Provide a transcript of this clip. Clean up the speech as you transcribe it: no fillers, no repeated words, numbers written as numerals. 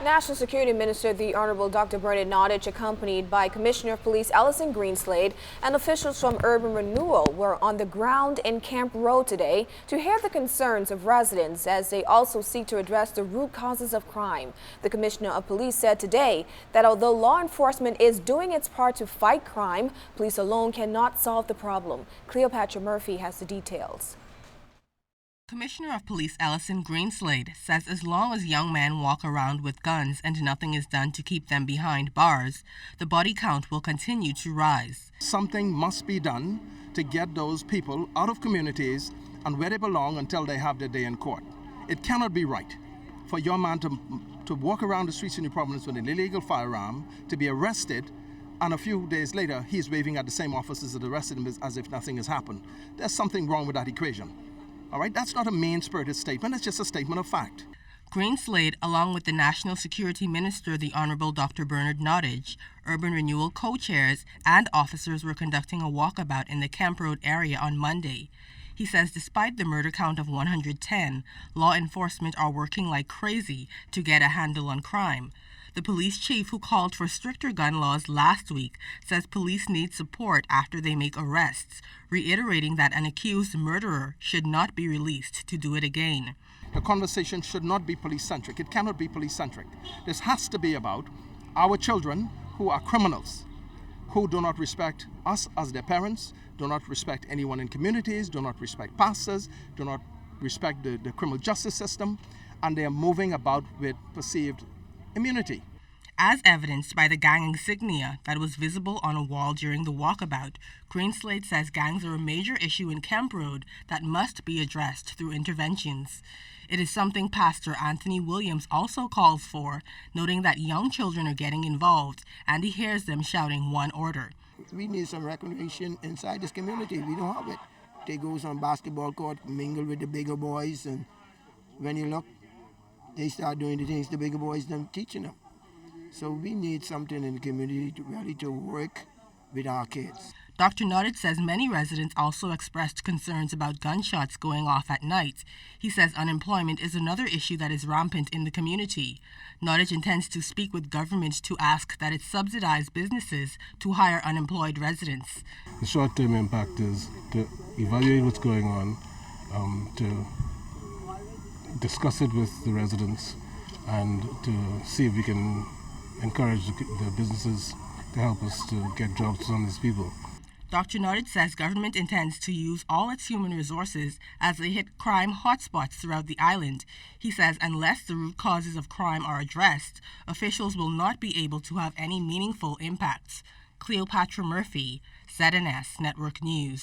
National Security Minister the Honorable Dr. Natl, accompanied by Commissioner of Police Allison Greenslade and officials from Urban Renewal, were on the ground in Kemp Road today to hear the concerns of residents as they also seek to address the root causes of crime. The Commissioner of Police said today that although law enforcement is doing its part to fight crime, police alone cannot solve the problem. Cleopatra Murphy has the details. Commissioner of Police Allison Greenslade says as long as young men walk around with guns and nothing is done to keep them behind bars, the body count will continue to rise. Something must be done to get those people out of communities and where they belong until they have their day in court. It cannot be right for a young man to walk around the streets in New Providence with an illegal firearm, to be arrested, and a few days later he's waving at the same officers that arrested him as if nothing has happened. There's something wrong with that equation. All right, that's not a mean-spirited statement, it's just a statement of fact. Greenslade, along with the National Security Minister, the Honorable Dr. Natl, Urban Renewal co-chairs, and officers were conducting a walkabout in the Kemp Road area on Monday. He says despite the murder count of 110, law enforcement are working like crazy to get a handle on crime. The police chief, who called for stricter gun laws last week, says police need support after they make arrests, reiterating that an accused murderer should not be released to do it again. The conversation should not be police-centric. It cannot be police-centric. This has to be about our children who are criminals, who do not respect us as their parents, do not respect anyone in communities, do not respect pastors, do not respect the criminal justice system, and they are moving about with perceived immunity. As evidenced by the gang insignia that was visible on a wall during the walkabout, Greenslade says gangs are a major issue in Kemp Road that must be addressed through interventions. It is something Pastor Anthony Williams also calls for, noting that young children are getting involved, and he hears them shouting one order. We need some recreation inside this community. We don't have it. They go on basketball court, mingle with the bigger boys, and when you look, they start doing the things the bigger boys them teaching them. So we need something in the community to work with our kids. Dr. Natl says many residents also expressed concerns about gunshots going off at night. He says unemployment is another issue that is rampant in the community. Natl intends to speak with government to ask that it subsidize businesses to hire unemployed residents. The short-term impact is to evaluate what's going on, to discuss it with the residents, and to see if we can encourage the businesses to help us to get jobs to some of these people. Dr. Natl says government intends to use all its human resources as they hit crime hotspots throughout the island. He says unless the root causes of crime are addressed, officials will not be able to have any meaningful impacts. Cleopatra Murphy, ZNS Network News.